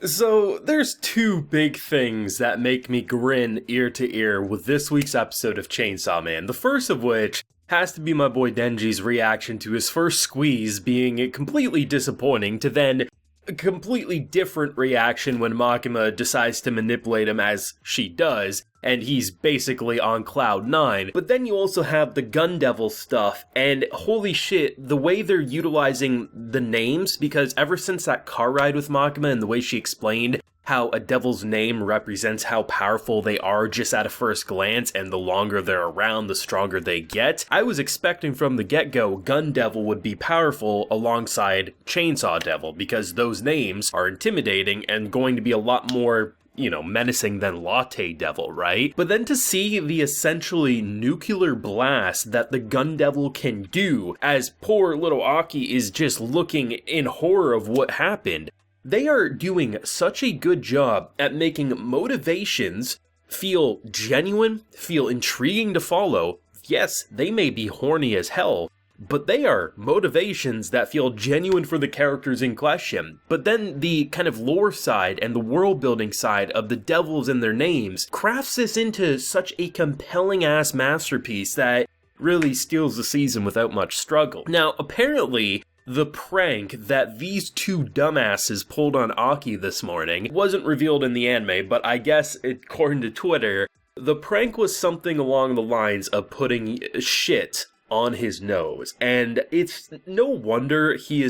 So, there's two big things that make me grin ear to ear with this week's episode of Chainsaw Man. The first of which has to be my boy Denji's reaction to his first squeeze being completely disappointing, to then a completely different reaction when Makima decides to manipulate him as she does, and he's basically on cloud 9. But then you also have the Gun Devil stuff, and holy shit, the way they're utilizing the names, because ever since that car ride with Makima and the way she explained how a devil's name represents how powerful they are just at a first glance, and the longer they're around, the stronger they get. I was expecting from the get-go Gun Devil would be powerful alongside Chainsaw Devil, because those names are intimidating and going to be a lot more, menacing than Latte Devil, right? But then to see the essentially nuclear blast that the Gun Devil can do, as poor little Aki is just looking in horror of what happened, they are doing such a good job at making motivations feel genuine, feel intriguing to follow. Yes, they may be horny as hell, but they are motivations that feel genuine for the characters in question. But then the kind of lore side and the world building side of the devils and their names crafts this into such a compelling ass masterpiece that really steals the season without much struggle. Now, apparently, the prank that these two dumbasses pulled on Aki this morning wasn't revealed in the anime, but I guess, according to Twitter, the prank was something along the lines of putting shit on his nose. And it's no wonder he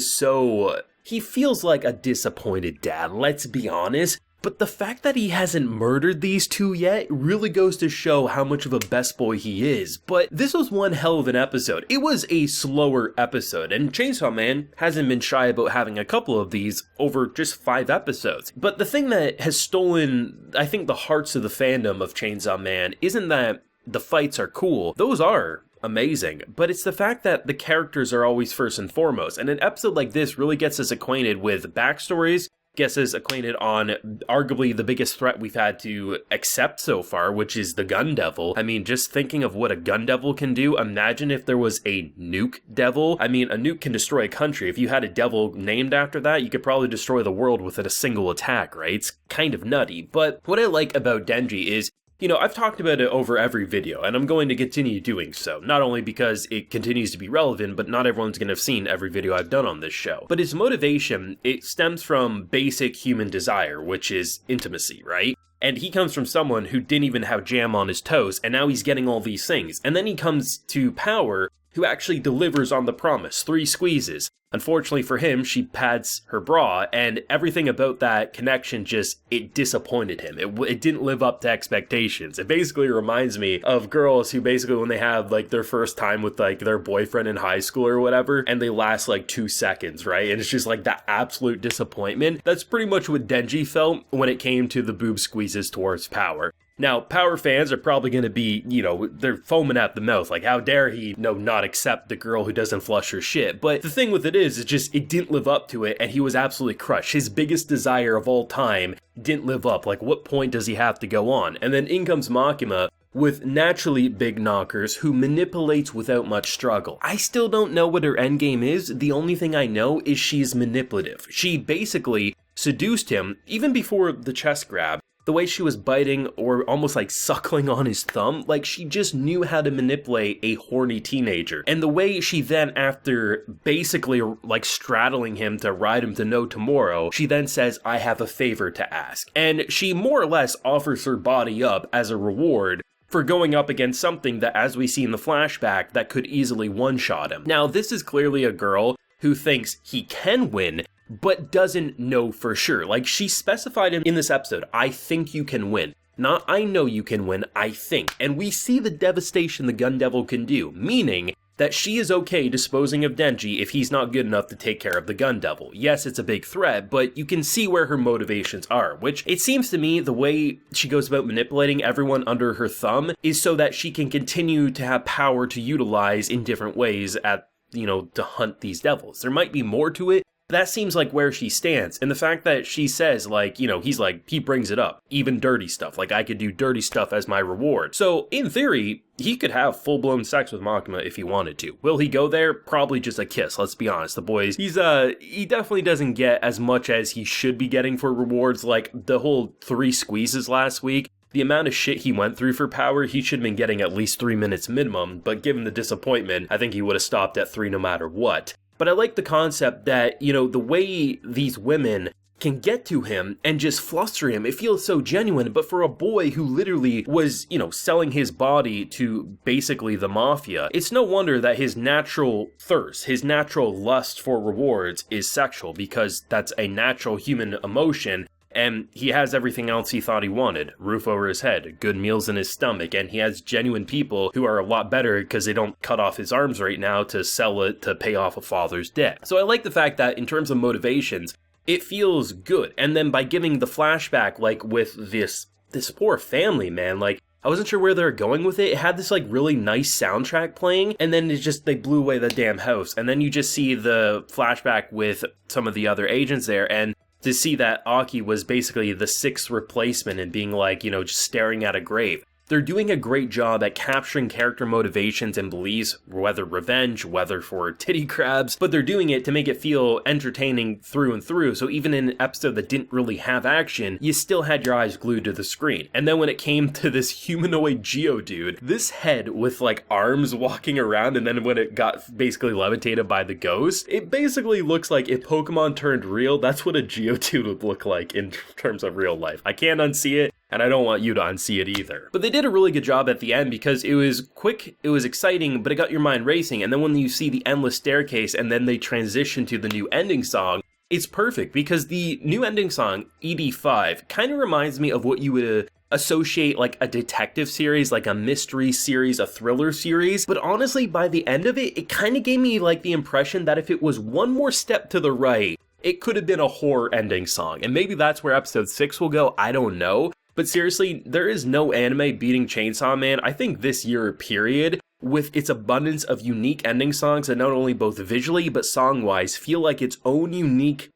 feels like a disappointed dad, let's be honest. But the fact that he hasn't murdered these two yet really goes to show how much of a best boy he is. But this was one hell of an episode. It was a slower episode, and Chainsaw Man hasn't been shy about having a couple of these over just 5 episodes. But the thing that has stolen, I think, the hearts of the fandom of Chainsaw Man isn't that the fights are cool. Those are amazing, but it's the fact that the characters are always first and foremost. And an episode like this really gets us acquainted with backstories, gets us acquainted on arguably the biggest threat we've had to accept so far, which is the Gun Devil. I mean, just thinking of what a Gun Devil can do, imagine if there was a Nuke Devil. I mean, a nuke can destroy a country. If you had a devil named after that, you could probably destroy the world with a single attack, right? It's kind of nutty. But what I like about Denji is, I've talked about it over every video, and I'm going to continue doing so, not only because it continues to be relevant, but not everyone's going to have seen every video I've done on this show. But his motivation, it stems from basic human desire, which is intimacy, right? And he comes from someone who didn't even have jam on his toes, and now he's getting all these things. And then he comes to Power, who actually delivers on the promise, 3 squeezes. Unfortunately for him, she pads her bra, and everything about that connection it disappointed him. It didn't live up to expectations. It basically reminds me of girls who basically, when they have, their first time with, their boyfriend in high school or whatever, and they last, 2 seconds, right? And it's just, that absolute disappointment. That's pretty much what Denji felt when it came to the boob squeezes towards Power. Now, Power fans are probably going to be, they're foaming at the mouth, how dare he, not accept the girl who doesn't flush her shit. But the thing with it is it didn't live up to it, and he was absolutely crushed. His biggest desire of all time didn't live up. What point does he have to go on? And then in comes Makima with naturally big knockers who manipulates without much struggle. I still don't know what her endgame is. The only thing I know is she's manipulative. She basically seduced him even before the chest grab. The way she was biting or almost suckling on his thumb, she just knew how to manipulate a horny teenager. And the way she then, after basically straddling him to ride him to no tomorrow, she then says, I have a favor to ask. And she more or less offers her body up as a reward for going up against something that, as we see in the flashback, that could easily one-shot him. Now, this is clearly a girl who thinks he can win, but doesn't know for sure. She specified in this episode, I think you can win. Not I know you can win, I think. And we see the devastation the Gun Devil can do, meaning that she is okay disposing of Denji if he's not good enough to take care of the Gun Devil. Yes, it's a big threat, but you can see where her motivations are, which it seems to me the way she goes about manipulating everyone under her thumb is so that she can continue to have power to utilize in different ways to hunt these devils. There might be more to it. that seems like where she stands. And the fact that she says, like, you know, he brings it up, even dirty stuff. Like, I could do dirty stuff as my reward. So, in theory, he could have full-blown sex with Makima if he wanted to. Will he go there? Probably just a kiss, let's be honest. The boys, he definitely doesn't get as much as he should be getting for rewards. Like, the whole 3 squeezes last week, the amount of shit he went through for power, he should have been getting at least 3 minutes minimum, but given the disappointment, I think he would have stopped at 3 no matter what. But I like the concept that, you know, the way these women can get to him and just fluster him, it feels so genuine. But for a boy who literally was, you know, selling his body to basically the mafia, it's no wonder that his natural thirst, his natural lust for rewards is sexual, because that's a natural human emotion. And he has everything else he thought he wanted. Roof over his head, good meals in his stomach, and he has genuine people who are a lot better because they don't cut off his arms right now to sell it to pay off a father's debt. So I like the fact that in terms of motivations, it feels good. And then by giving the flashback, like with this poor family, man, like I wasn't sure where they were going with it. It had this like really nice soundtrack playing, and then they blew away the damn house. And then you just see the flashback with some of the other agents there, and to see that Aki was basically the 6th replacement and being like, you know, just staring at a grave. They're doing a great job at capturing character motivations and beliefs, whether revenge, whether for titty crabs, but they're doing it to make it feel entertaining through and through. So even in an episode that didn't really have action, you still had your eyes glued to the screen. And then when it came to this humanoid Geodude, this head with like arms walking around, and then when it got basically levitated by the ghost, it basically looks like if Pokemon turned real, that's what a Geodude would look like in terms of real life. I can't unsee it, and I don't want you to unsee it either. But they did a really good job at the end because it was quick, it was exciting, but it got your mind racing. And then when you see the endless staircase and then they transition to the new ending song, it's perfect because the new ending song, ED5, kind of reminds me of what you would associate like a detective series, like a mystery series, a thriller series. But honestly, by the end of it, it kind of gave me like the impression that if it was one more step to the right, it could have been a horror ending song. And maybe that's where episode 6 will go, I don't know. But seriously, there is no anime beating Chainsaw Man, I think this year, period, with its abundance of unique ending songs that not only both visually but song-wise feel like its own unique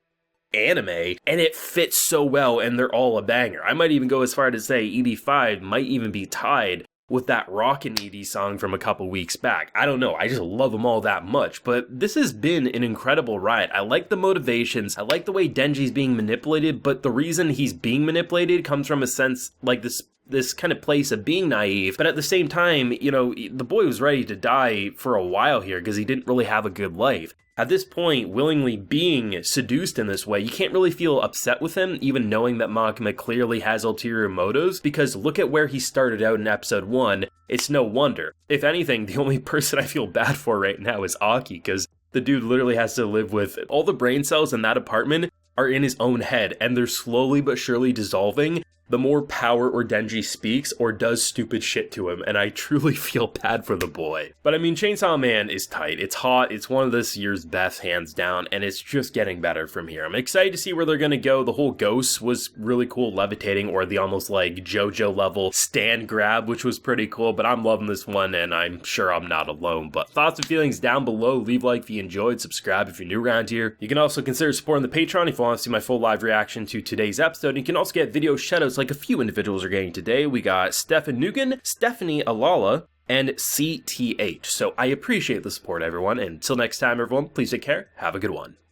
anime, and it fits so well, and they're all a banger. I might even go as far to say ED5 might even be tied with that Rockin' ED song from a couple weeks back. I don't know, I just love them all that much, but this has been an incredible ride. I like the motivations, I like the way Denji's being manipulated, but the reason he's being manipulated comes from a sense, like this kind of place of being naive, but at the same time, you know, the boy was ready to die for a while here because he didn't really have a good life. At this point, willingly being seduced in this way, you can't really feel upset with him, even knowing that Makima clearly has ulterior motives, because look at where he started out in episode 1, it's no wonder. If anything, the only person I feel bad for right now is Aki, because the dude literally has to live with all the brain cells in that apartment are in his own head, and they're slowly but surely dissolving the more power or Denji speaks or does stupid shit to him, and I truly feel bad for the boy. But I mean, Chainsaw Man is tight, it's hot, it's one of this year's best hands down, and it's just getting better from here. I'm excited to see where they're gonna go. The whole ghost was really cool, levitating, or the almost like JoJo level stand grab, which was pretty cool, but I'm loving this one, and I'm sure I'm not alone. But thoughts and feelings down below, leave a like if you enjoyed, subscribe if you're new around here. You can also consider supporting the Patreon if you want to see my full live reaction to today's episode. You can also get video shoutouts like a few individuals are getting today. We got Stefan Nguyen, Stephanie Alala, and CTH. So I appreciate the support, everyone. And until next time, everyone, please take care. Have a good one.